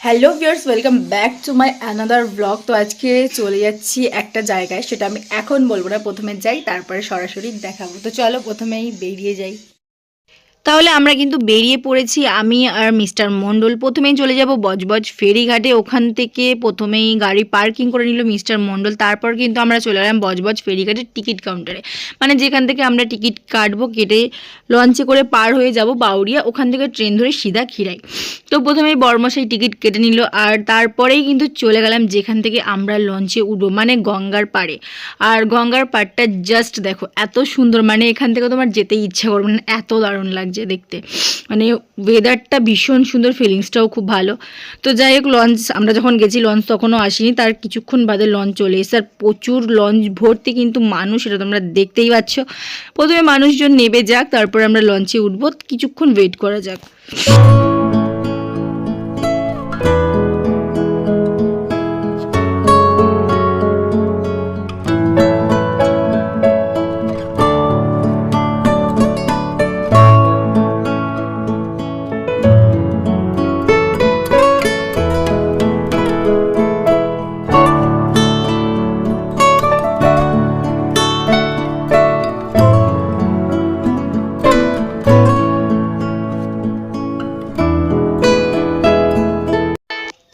Hello viewers, welcome back to my another blog. তো আজকে চলে যাচ্ছি একটা জায়গায়, সেটা আমি এখন বলবো না, প্রথমে যাই তারপরে সরাসরি দেখাবো। তো চলো প্রথমেই বেরিয়ে যাই। তাহলে আমরা কিন্তু বেরিয়ে পড়েছি, আমি আর মিস্টার মণ্ডল। প্রথমেই চলে যাব বজবজ ফেরিঘাটে। ওখান থেকে প্রথমেই গাড়ি পার্কিং করে নিল মিস্টার মণ্ডল। তারপর কিন্তু আমরা চলে গেলাম বজবজ ফেরিঘাটের টিকিট কাউন্টারে, মানে যেখান থেকে আমরা টিকিট কাটবো, কেটে লঞ্চে করে পার হয়ে যাব বাউরিয়া, ওখান থেকে ট্রেন ধরে সিধা খিরাই। তো প্রথমেই বর্মশাই টিকিট কেটে নিল, আর তারপরেই কিন্তু চলে গেলাম যেখান থেকে আমরা লঞ্চে উঠবো, মানে গঙ্গার পাড়ে। আর গঙ্গার পাড়টা জাস্ট দেখো, এত সুন্দর, মানে এখান থেকে তোমার যেতেই ইচ্ছা করবে না, এত দারুণ লাগছে দেখতে। মানে ওয়েদারটা ভীষণ সুন্দর, ফিলিংসটাও খুব ভালো। তো যাই হোক, লঞ্চ আমরা যখন গেছি লঞ্চ তখনও আসেনি, তার কিছুক্ষণ বাদে লঞ্চ চলে এসে, আর প্রচুর লঞ্চ ভর্তি কিন্তু মানুষ, এটা তোমরা দেখতেই পাচ্ছ। প্রথমে মানুষজন নেবে যাক, তারপরে আমরা লঞ্চে উঠবো, কিছুক্ষণ ওয়েট করা যাক।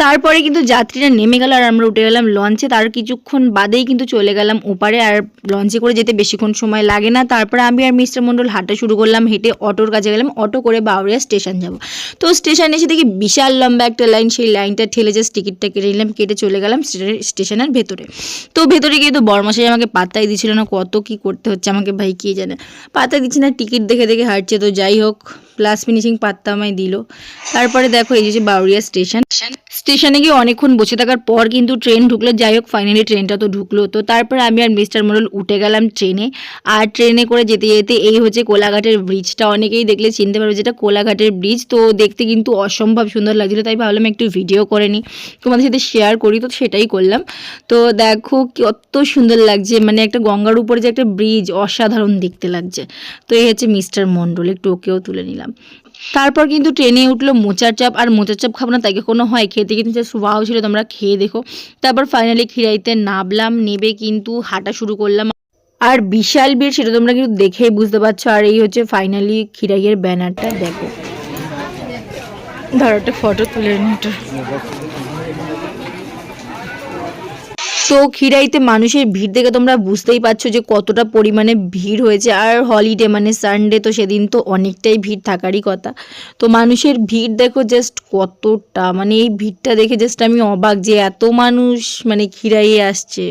তারপরে কিন্তু যাত্রীরা নেমে গেল, আর আমরা উঠে গেলাম লঞ্চে। তার কিছুক্ষণ বাদেই কিন্তু চলে গেলাম ওপারে, আর লঞ্চে করে যেতে বেশিক্ষণ সময় লাগে না। তারপরে আমি আর মিস্টার মণ্ডল হাঁটা শুরু করলাম, হেঁটে অটোর কাছে গেলাম, অটো করে বাউরিয়া স্টেশন যাব। তো স্টেশনে এসে দেখি বিশাল লম্বা একটা লাইন, সেই লাইনটা ঠেলে জাস্ট টিকিটটা কেটে নিলাম, কেটে চলে গেলাম স্টেশনের ভেতরে। তো ভেতরে গিয়ে তো বর্মশাই আমাকে পাত্তাই দিচ্ছিল না, কত কি করতে হচ্ছে আমাকে ভাই কে জানে, পাত্তা দিচ্ছে না, টিকিট দেখে দেখে হাঁটছে। তো যাই হোক, প্লাস ফিনিশিং পাত্তা আমায় দিল। তারপরে দেখো এই যে বাউরিয়া স্টেশনে গিয়ে অনেকক্ষণ বসে থাকার পর কিন্তু ট্রেন ঢুকলো। যাই হোক, ফাইনালি ট্রেনটা তো ঢুকলো। তো তারপরে আমি আর মিস্টার মণ্ডল উঠে গেলাম ট্রেনে। আর ট্রেনে করে যেতে যেতে এই হচ্ছে কোলাঘাটের ব্রিজটা, অনেকেই দেখলে চিনতে পারবে যেটা কোলাঘাটের ব্রিজ। তো দেখতে কিন্তু অসম্ভব সুন্দর লাগছিল, তাই ভাবলাম একটু ভিডিও করে নিই, তোমাদের সাথে শেয়ার করি। তো সেটাই করলাম। তো দেখো কত সুন্দর লাগছে, মানে একটা গঙ্গার উপরে যে একটা ব্রিজ, অসাধারণ দেখতে লাগছে। তো এই হচ্ছে মিস্টার মণ্ডল, একটু ওকেও তুলে নিলাম। তারপর কিন্তু ট্রেনে উঠলো মোচার চাপ, আর মোচার চাপ খাবো না তাই কোনো হয়, খেতে কিন্তু জাস্ট ওয়াও ছিল, তোমরা খেয়ে দেখো। তারপর ফাইনালি খিরাইতে নামলাম, নেবে কিন্তু হাঁটা শুরু করলাম। আর বিশাল ভিড়, সেটা তোমরা কিন্তু দেখেই বুঝতে পারছো। আর এই হচ্ছে ফাইনালি খিরাইয়ের ব্যানারটা, দেখো। ধরো একটা ফটো তুলে নিই। তো খিরাইতে মানুষের ভিড় দেখে তোমরা বুঝতেই পারছো যে কতটা পরিমাণে ভিড় হয়েছে। আর হলিডে মানে সানডে, তো সেদিন তো অনেকটাই ভিড় থাকারই কথা। তো মানুষের ভিড় দেখো জাস্ট কতটা, মানে এই ভিড়টা দেখে জাস্ট আমি অবাক যে এত মানুষ মানে খিরাইয়ে আসছে।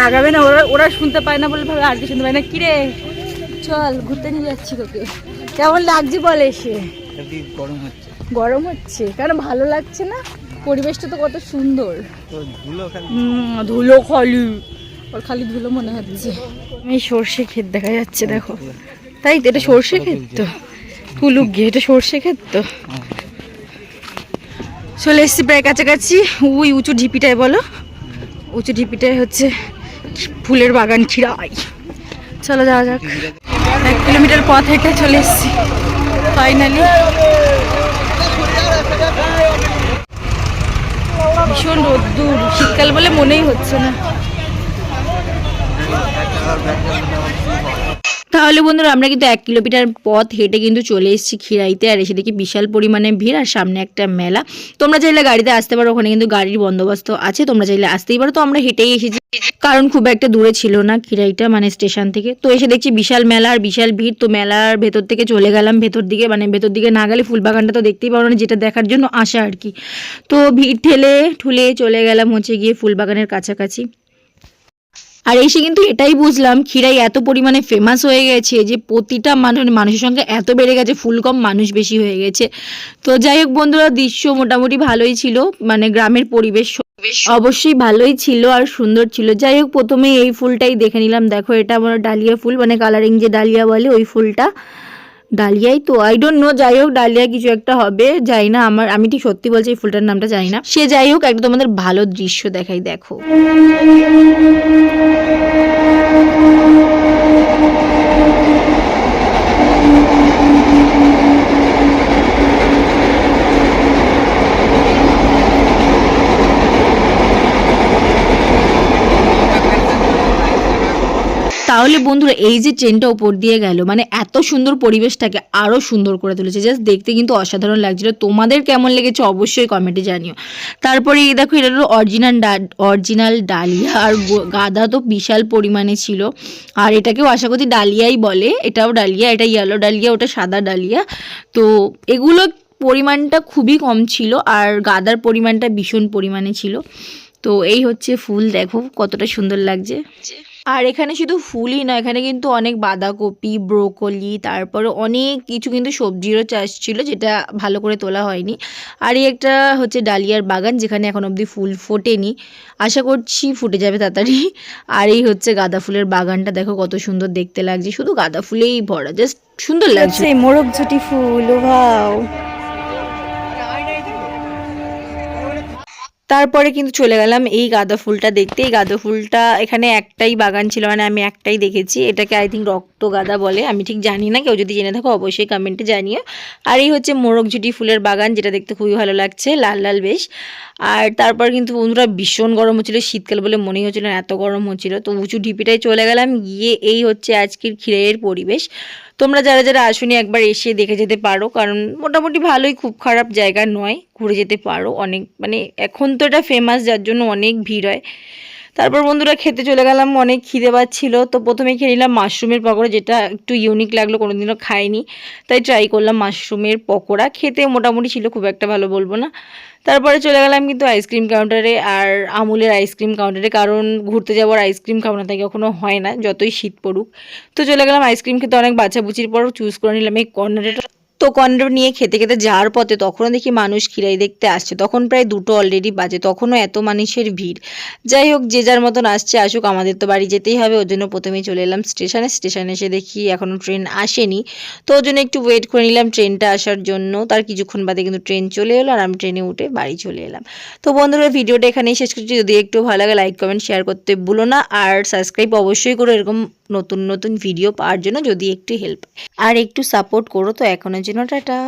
লাগাবে না, ওরা ওরা শুনতে পায় না বলে ভাবে আর কি শুনতে পায় না। কিরে চল ঘুরতে নিয়ে যাচ্ছি তোকে, কেমন লাগছে বলে এসে? গরম হচ্ছে কেন, ভালো লাগছে না? পরিবেশটা তো কত সুন্দর। ধুলো খালি, ওর খালি ধুলো মনে হচ্ছে। এই সর্ষে ক্ষেত দেখা যাচ্ছে, দেখো। তাই তো, এটা সর্ষে ক্ষেত তো, ফুলুক গিয়ে এটা সর্ষে ক্ষেত তো। চলে এসছি প্রায় কাছাকাছি। ওই উঁচু ঢিপিটায়, বলো উঁচু ঢিপিটায় হচ্ছে ফুলের বাগান খিরাই। চলো যাওয়া যাক। 1 কিলোমিটার পথ হেঁটে চলে এসছি ফাইনালি। ভীষণ রোদ্দুর, শীতকাল বলে মনেই হচ্ছে না। তাহলে বন্ধুরা, আমরা কিন্তু 1 কিলোমিটার পথ হেঁটে কিন্তু চলে এসেছি খিরাইতে। আর এসে দেখি বিশাল পরিমাণে ভিড়, আর সামনে একটা মেলা। তোমরা চাইলে গাড়িতে আসতে পারো, ওখানে কিন্তু গাড়ির বন্দোবস্ত আছে, তোমরা চাইলে আসতেই পারো। তো আমরা হেঁটেই এসেছি, কারণ খুব একটা দূরে ছিল না খিরাইটা, মানে স্টেশন থেকে। তো এসে দেখছি বিশাল মেলা আর বিশাল ভিড়। তো মেলার ভেতর থেকে চলে গেলাম ভেতর দিকে, মানে ভেতর দিকে না গেলে ফুলবাগানটা তো দেখতেই পারো না, যেটা দেখার জন্য আসা আর কি। তো ভিড় ঠেলে ঠুলে চলে গেলাম হচ্ছে গিয়ে ফুলবাগানের কাছাকাছি। আর এসে কিন্তু এটাই বুঝলাম খিরাই এত পরিমাণে ফেমাস হয়ে গেছে যে প্রতিটা মানুষের সংখ্যা এত বেড়ে গেছে, ফুল কম মানুষ বেশি হয়ে গেছে। তো যাই হোক বন্ধুরা, দৃশ্য মোটামুটি ভালোই ছিল, মানে গ্রামের পরিবেশ অবশ্যই ভালোই ছিল আর সুন্দর ছিল। যাই হোক প্রথমে এই ফুলটাই দেখে নিলাম। দেখো এটা আমার ডালিয়া ফুল, মানে কালারিং যে ডালিয়া বলে ওই ফুলটা, ডালিয়াই তো, আই ডোন্ট নো, যাই হোক ডালিয়া কিছু একটা হবে, যাই না, আমি ঠিক সত্যি বলছি এই ফুলটার নামটা জানি না। সে যাই হোক, একটা তোমাদের ভালো দৃশ্য দেখাই, দেখো। তাহলে বন্ধুরা এই যে ট্রেনটা ওপর দিয়ে গেল, মানে এত সুন্দর পরিবেশটাকে আরও সুন্দর করে তুলেছে, জাস্ট দেখতে কিন্তু অসাধারণ লাগছিল। তোমাদের কেমন লেগেছে অবশ্যই কমেন্টে জানিও। তারপরে এই দেখো, এটা হলো অরিজিনাল ডালিয়া, আর গাঁদা তো বিশাল পরিমাণে ছিল, আর এটাকেও আশা করছি ডালিয়াই বলে। এটাও ডালিয়া, এটা ইয়েলো ডালিয়া, ওটা সাদা ডালিয়া। তো এগুলো পরিমাণটা খুবই কম ছিল, আর গাঁদার পরিমাণটা ভীষণ পরিমাণে ছিল। তো এই হচ্ছে ফুল, দেখো কতটা সুন্দর লাগছে। আর এখানে শুধু ফুলই নয়, এখানে কিন্তু অনেক বাঁধাকপি, ব্রোকলি, তারপরে অনেক কিছু কিন্তু সবজিরও চাষ ছিল, যেটা ভালো করে তোলা হয়নি। আর এই একটা হচ্ছে ডালিয়ার বাগান, যেখানে এখন অবধি ফুল ফোটেনি, আশা করছি ফুটে যাবে তাড়াতাড়ি। আর এই হচ্ছে গাঁদা ফুলের বাগানটা, দেখো কত সুন্দর দেখতে লাগছে, শুধু গাঁদা ফুলেই ভরা, জাস্ট সুন্দর লাগছে। মোরগ ঝুটি ফুল, ও ভাও। তারপরে কিন্তু চলে গেলাম এই গাঁদা ফুলটা দেখতে। এই গাঁদা ফুলটা এখানে একটাই বাগান ছিল, মানে আমি একটাই দেখেছি। এটাকে আই থিঙ্ক রক্ত গাঁদা বলে, আমি ঠিক জানি না, কেউ যদি জেনে থাকো অবশ্যই কমেন্টে জানিও। আর এই হচ্ছে মোরগঝুটি ফুলের বাগান, যেটা দেখতে খুবই ভালো লাগছে, লাল লাল বেশ। আর তারপর কিন্তু বন্ধুরা ভীষণ গরম হচ্ছিলো, শীতকাল বলে মনেই হচ্ছিল না, এত গরম হচ্ছিল। তো উঁচু ঢিপিটায় চলে গেলাম, গিয়ে এই হচ্ছে আজকের খিরাইয়ের পরিবেশ। তোমরা যারা যারা আসোনি একবার এসে দেখে যেতে পারো, কারণ মোটামুটি ভালোই, খুব খারাপ জায়গা নয়, ঘুরে যেতে পারো। অনেক মানে এখন তো এটা ফেমাস, যার জন্য অনেক ভিড় হয়। তারপর বন্ধুরা খেতে চলে গেলাম, অনেক খিদে পাচ্ছিল। তো প্রথমে খেয়ে নিলাম মাশরুমের পকোড়া, যেটা একটু ইউনিক লাগলো, কোনোদিনও খাইনি, তাই ট্রাই করলাম মাশরুমের পকোড়া। খেতে মোটামুটি ছিল, খুব একটা ভালো বলবো না। তারপরে চলে গেলাম কিন্তু আইসক্রিম কাউন্টারে, আর আমুলের আইসক্রিম কাউন্টারে, কারণ ঘুরতে যাওয়ার আইসক্রিম খাওয়া না তাই কখনো হয় না, যতই শীত পড়ুক। তো চলে গেলাম আইসক্রিম খেতে, অনেক বাছাবুচির পর চুজ করে নিলাম এই কর্নারে। তো কর্নার নিয়ে খেতে খেতে যাওয়ার পথে তখনও দেখি মানুষ খিরাই দেখতে আসছে, তখন প্রায় 2টো অলরেডি বাজে, তখনও এত মানুষের ভিড়। যাই হোক, যে যার মতন আসছে আসুক, আমাদের তো বাড়ি যেতেই হবে, ওর জন্য প্রথমেই চলে এলাম স্টেশনে এসে দেখি এখনও ট্রেন আসেনি। তো ওর জন্য একটু ওয়েট করে নিলাম ট্রেনটা আসার জন্য। তার কিছুক্ষণ বাদে কিন্তু ট্রেন চলে এলো, আর আমি ট্রেনে উঠে বাড়ি চলে এলাম। তো বন্ধুরা ভিডিওটা এখানেই শেষ করছি, যদি একটু ভালো লাগে লাইক কমেন্ট শেয়ার করতে ভুলো না, আর সাবস্ক্রাইব অবশ্যই করো এরকম নতুন নতুন ভিডিও পাওয়ার জন্য, যদি একটু হেল্প আর একটু সাপোর্ট করো। তো এখনের জন্য টাটা।